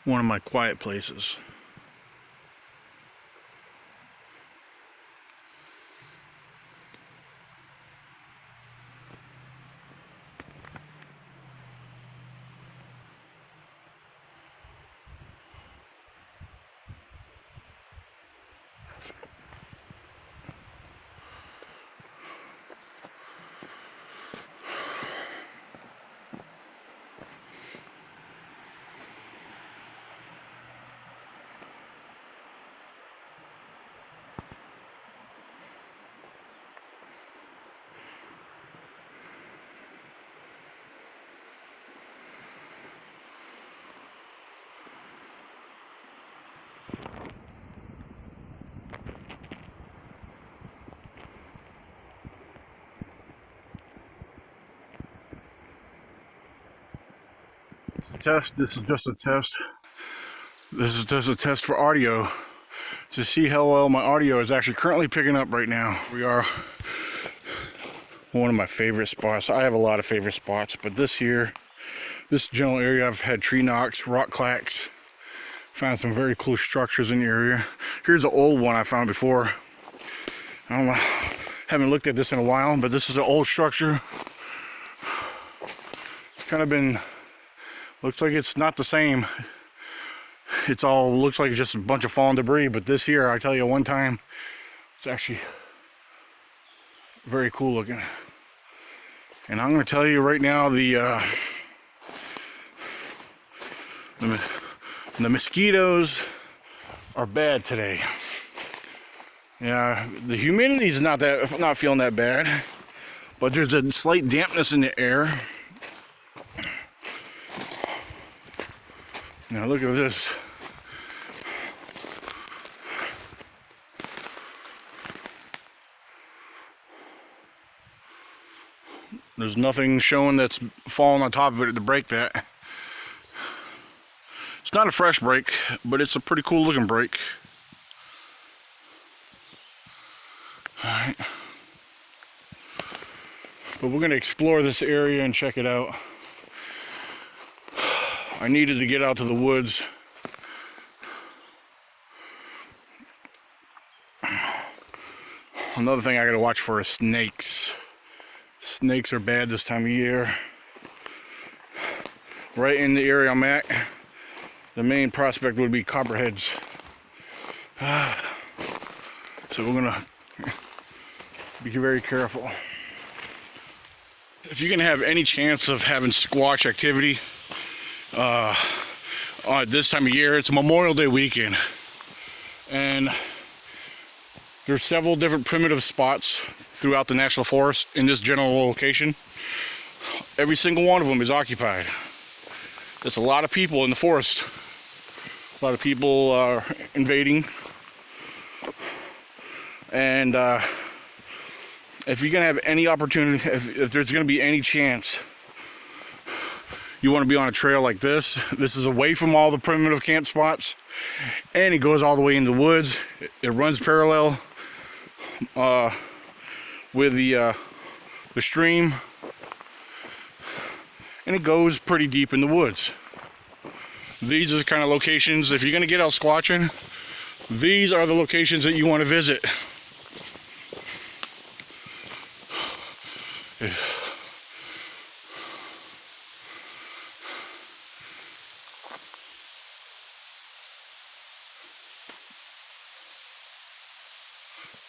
one of my quiet places. Test. This is just a test. This is just a test for audio to see how well my audio is actually currently picking up right now. We are one of my favorite spots. I have a lot of favorite spots, but this general area, I've had tree knocks, rock clacks, found some very cool structures in the area. Here's an old one I found before. I don't know, haven't looked at this in a while, but this is an old structure. It's kind of been, looks like it's not the same. It's all looks like just a bunch of fallen debris, but this here, I tell you, one time, it's actually very cool looking. And I'm going to tell you right now, the mosquitoes are bad today. Yeah, the humidity's not feeling that bad, but there's a slight dampness in the air. Now look at this. There's nothing showing that's falling on top of it to break that. It's not a fresh break, but it's a pretty cool looking break. Alright. But we're going to explore this area and check it out. I needed to get out to the woods. Another thing I gotta watch for is snakes. Snakes are bad this time of year. Right in the area I'm at, the main prospect would be copperheads. So we're gonna be very careful. If you're gonna have any chance of having squash activity this time of year, it's Memorial Day weekend, and there's several different primitive spots throughout the national forest in this general location. Every single one of them is occupied. There's a lot of people in the forest. A lot of people are invading, and if you're gonna have any opportunity, if there's gonna be any chance you want to be on a trail like this is away from all the primitive camp spots, and it goes all the way into the woods. It runs parallel with the stream, and it goes pretty deep in the woods. These are the kind of locations, if you're going to get out squatching, these are the locations that you want to visit.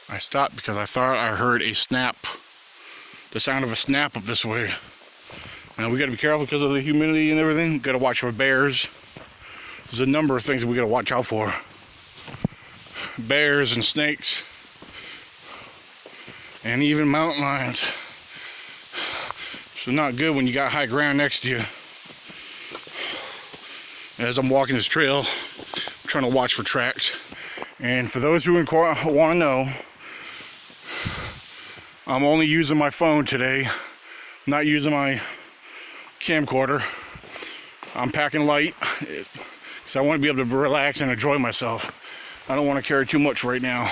I stopped because I thought I heard a snap, the sound of a snap up this way. Now we got to be careful because of the humidity and everything. Got to watch for bears. There's a number of things that we got to watch out for. Bears and snakes, and even mountain lions. So not good when you got high ground next to you. As I'm walking this trail, I'm trying to watch for tracks. And for those who want to know, I'm only using my phone today, not using my camcorder. I'm packing light because I want to be able to relax and enjoy myself. I don't want to carry too much right now.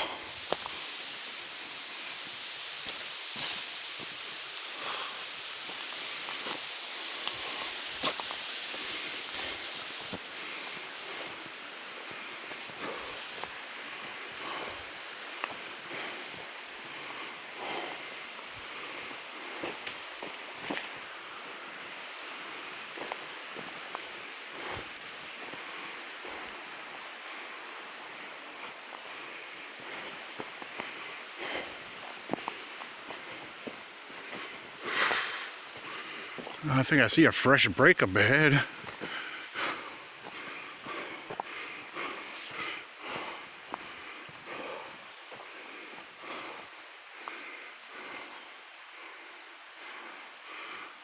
I think I see a fresh break up ahead.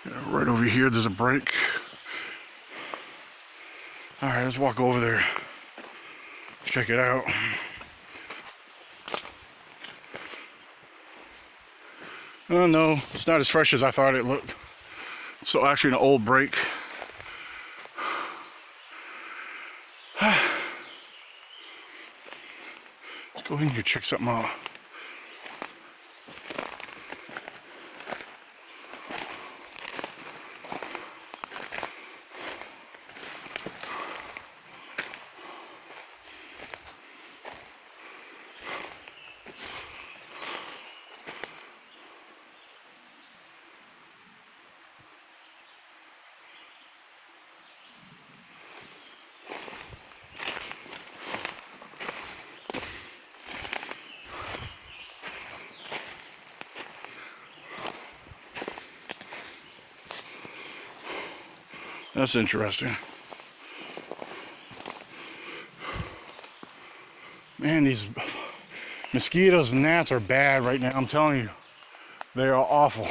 Yeah, right over here there's a break. Alright, let's walk over there. Check it out. Oh no, it's not as fresh as I thought it looked. So actually an old break. Let's go in here and check something out. That's interesting. Man, these mosquitoes and gnats are bad right now, I'm telling you. They are awful.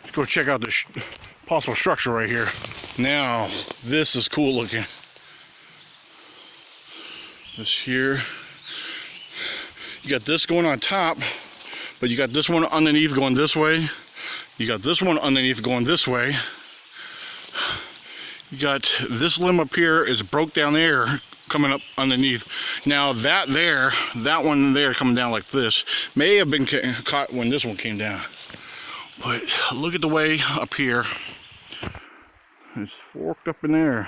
Let's go check out this possible structure right here. Now, this is cool looking. This here, you got this going on top, but you got this one underneath going this way. You got this one underneath going this way. You got this limb up here is broke down there, coming up underneath. Now that one there coming down like this, may have been caught when this one came down. But look at the way up here. It's forked up in there.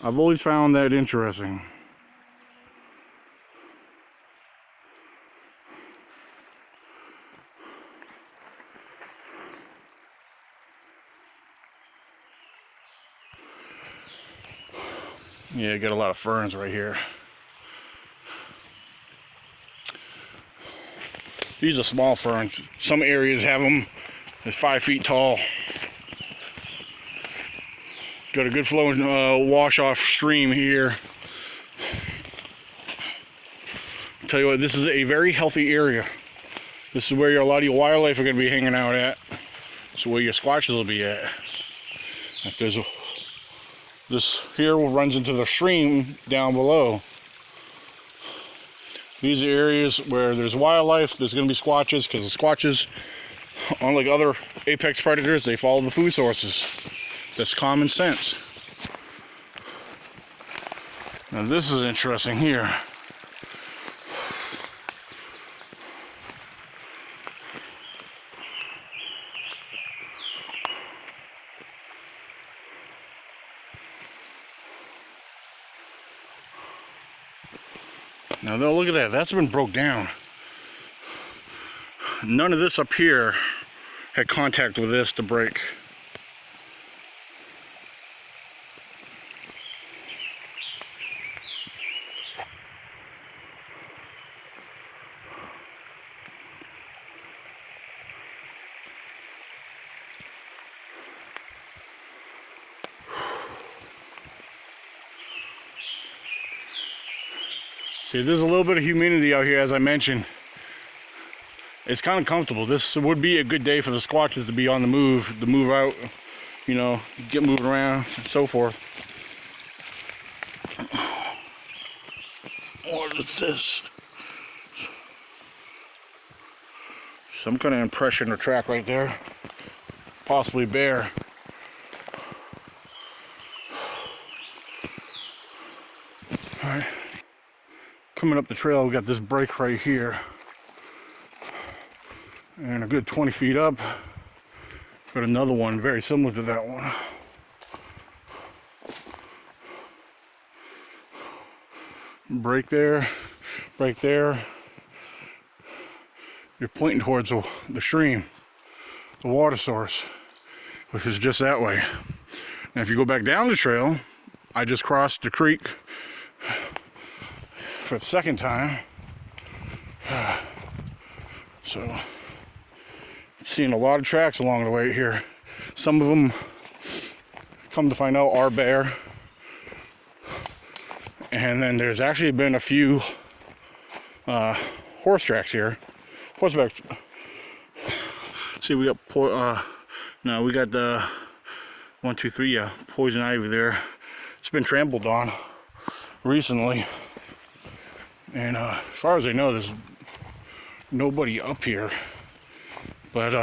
I've always found that interesting. Yeah, got a lot of ferns right here. These are small ferns. Some areas have them at 5 feet tall. Got a good flowing wash off stream here. Tell you what, this is a very healthy area. This is where a lot of your wildlife are going to be hanging out at. It's where your squatches will be at. If there's this here runs into the stream down below. These are areas where there's wildlife. There's going to be squatches, because the squatches, unlike other apex predators, they follow the food sources. That's common sense. Now this is interesting here. Now look at that, that's been broke down. None of this up here had contact with this to break. See, there's a little bit of humidity out here, as I mentioned. It's kind of comfortable. This would be a good day for the squatches to be on the move, to move out, you know, get moving around, and so forth. What is this? Some kind of impression or track right there. Possibly bear. Alright. Coming up the trail, we got this break right here. And a good 20 feet up, got another one very similar to that one. Break there, break there. You're pointing towards the stream, the water source, which is just that way. And if you go back down the trail, I just crossed the creek for the second time. So, seeing a lot of tracks along the way here. Some of them, come to find out, are bear. And then there's actually been a few horse tracks here. Horseback. See, we got we got the 1, 2, 3, yeah, poison ivy there. It's been trampled on recently, and as far as I know, there's nobody up here. But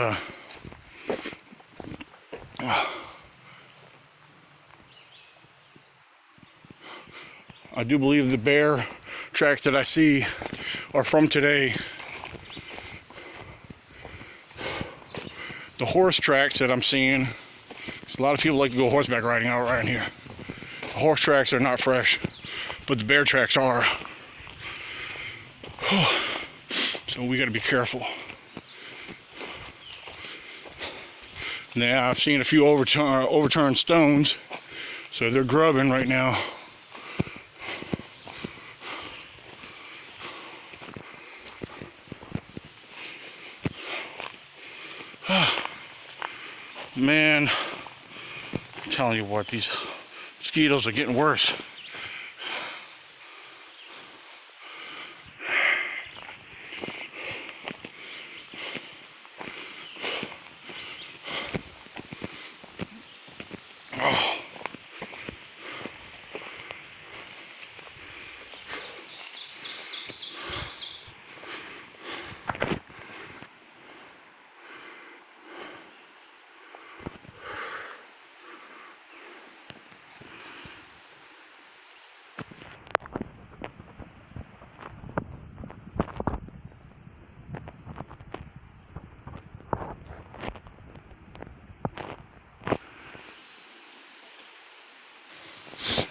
I do believe the bear tracks that I see are from today. The horse tracks that I'm seeing, a lot of people like to go horseback riding out around here. The horse tracks are not fresh, but the bear tracks are. So we got to be careful. Now I've seen a few overturned stones, so they're grubbing right now. Man, I'm telling you what, these mosquitoes are getting worse. Oh.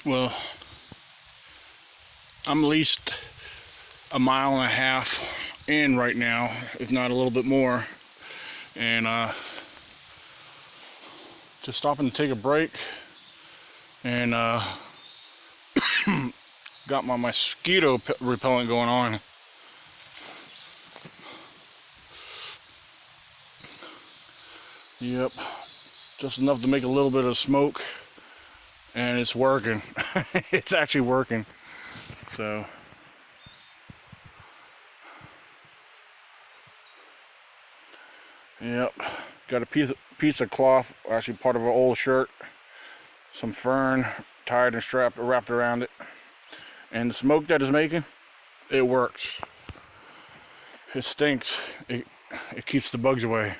Well, I'm at least a mile and a half in right now, if not a little bit more, and just stopping to take a break, and got my mosquito repellent going on. Yep, just enough to make a little bit of smoke. And it's working. It's actually working. So yep, got a piece of cloth, actually part of an old shirt, some fern tied and wrapped around it, and the smoke that it's making, it works. It stinks. It keeps the bugs away.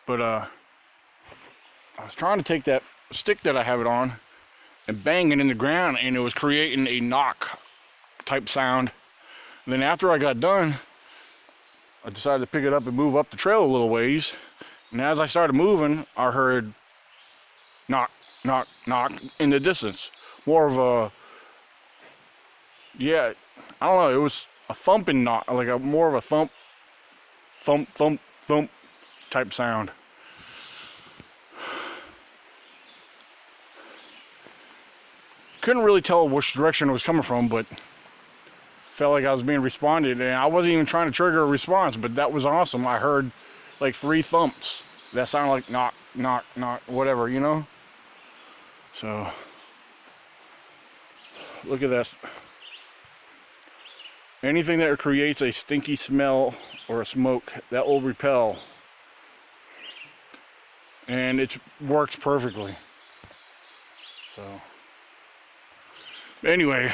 But I was trying to take that stick that I have it on and bang it in the ground, and it was creating a knock type sound. And then after I got done, I decided to pick it up and move up the trail a little ways. And as I started moving, I heard knock, knock, knock in the distance. More of a, yeah, I don't know, it was a thumping knock, like more of a thump, thump, thump, thump type sound. Couldn't really tell which direction it was coming from, but felt like I was being responded, and I wasn't even trying to trigger a response, but that was awesome. I heard like 3 thumps that sounded like knock, knock, knock, whatever, you know? So, look at this. Anything that creates a stinky smell or a smoke, that will repel. And it works perfectly. So, anyway,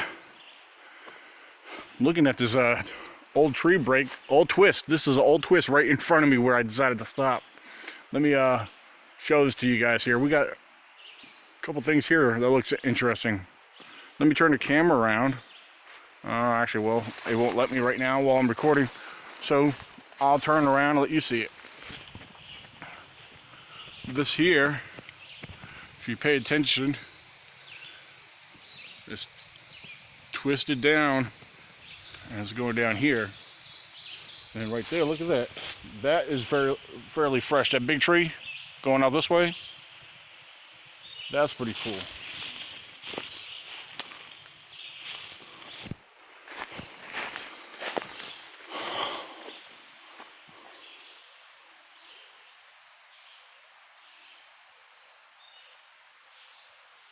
looking at this old tree break, old twist. This is an old twist right in front of me where I decided to stop. Let me show this to you guys here. We got a couple things here that looks interesting. Let me turn the camera around. Actually, well, it won't let me right now while I'm recording. So I'll turn around and let you see it. This here, if you pay attention, it's twisted down and it's going down here. And right there, look at that. That is fairly fresh. That big tree going out this way, that's pretty cool.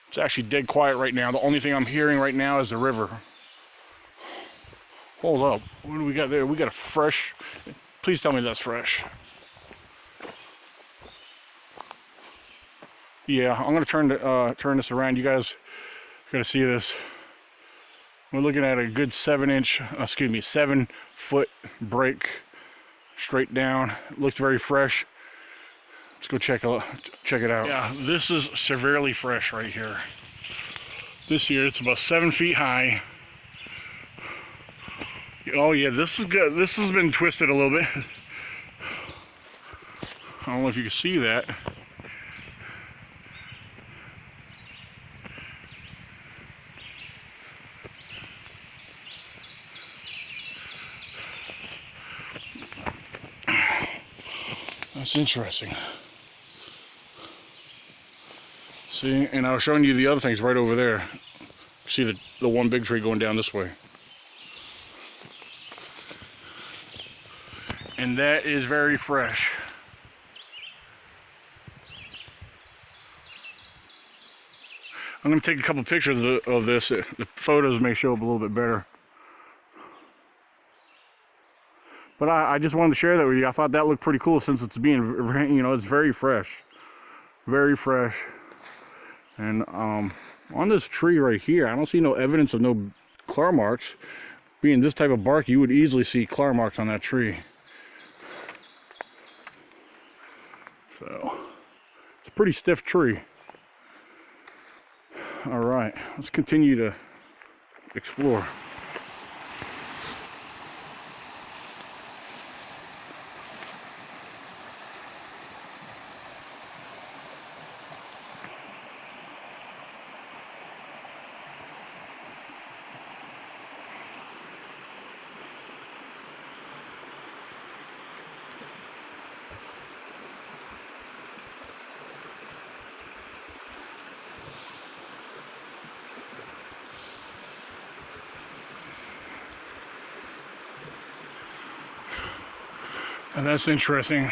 It's actually dead quiet right now. The only thing I'm hearing right now is the river. Hold up. What do we got there? We got a fresh... Please tell me that's fresh. Yeah, I'm going to turn this around. You guys are going to see this. We're looking at a good 7-foot break straight down. It looks very fresh. Let's go check it out. Yeah, this is severely fresh right here. This here, it's about 7 feet high. Oh yeah, this is good. This has been twisted a little bit. I don't know if you can see that. That's interesting. See, and I was showing you the other things right over there. See the one big tree going down this way. And that is very fresh. I'm going to take a couple pictures of this. The photos may show up a little bit better. But I just wanted to share that with you. I thought that looked pretty cool since it's being, you know, it's very fresh. Very fresh. And on this tree right here, I don't see no evidence of no claw marks. Being this type of bark, you would easily see claw marks on that tree. So, it's a pretty stiff tree. All right, let's continue to explore. And that's interesting.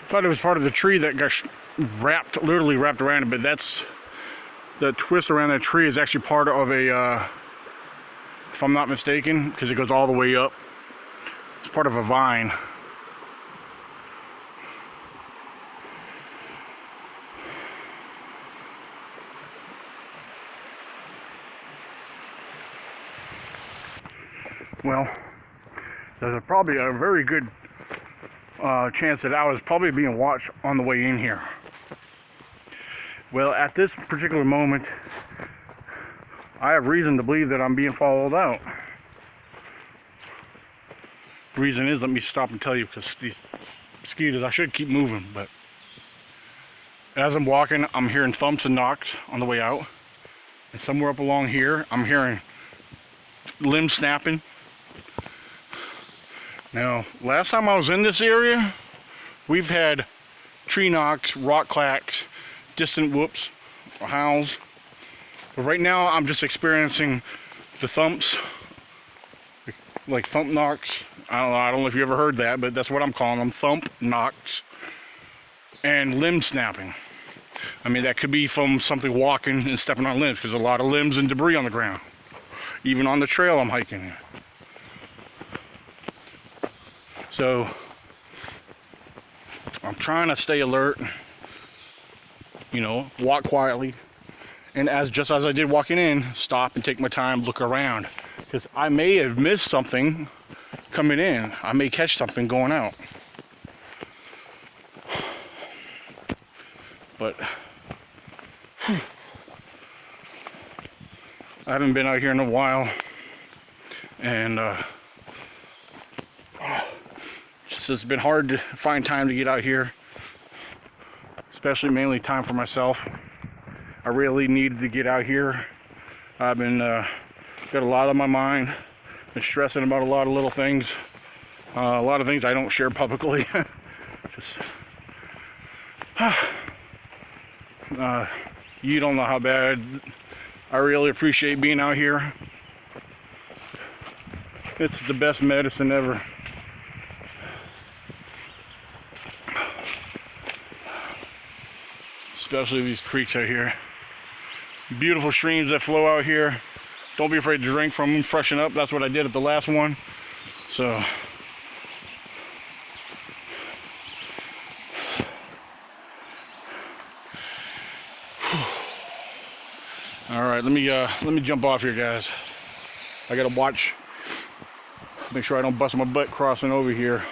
Thought it was part of the tree that got literally wrapped around it, but that's the twist around that tree is actually part of a, if I'm not mistaken, because it goes all the way up. It's part of a vine. Well, there's probably a very good chance that I was probably being watched on the way in here. Well, at this particular moment, I have reason to believe that I'm being followed out. The reason is, let me stop and tell you, because these mosquitoes, I should keep moving, but as I'm walking, I'm hearing thumps and knocks on the way out. And somewhere up along here, I'm hearing limbs snapping. Now, last time I was in this area, we've had tree knocks, rock clacks, distant whoops, or howls. But right now, I'm just experiencing the thumps, like thump knocks. I don't know if you ever heard that, but that's what I'm calling them, thump knocks, and limb snapping. I mean, that could be from something walking and stepping on limbs, because there's a lot of limbs and debris on the ground, even on the trail I'm hiking. So, I'm trying to stay alert, you know, walk quietly, and just as I did walking in, stop and take my time, look around, because I may have missed something coming in. I may catch something going out. But I haven't been out here in a while, and it's been hard to find time to get out here, especially mainly time for myself. I really needed to get out here. I've been got a lot on my mind, been stressing about a lot of little things, A lot of things I don't share publicly. You don't know how bad I really appreciate being out here. It's the best medicine ever. Especially these creeks out here. Beautiful streams that flow out here. Don't be afraid to drink from them, freshen up. That's what I did at the last one. So all right, let me jump off here, guys. I gotta watch, make sure I don't bust my butt crossing over here.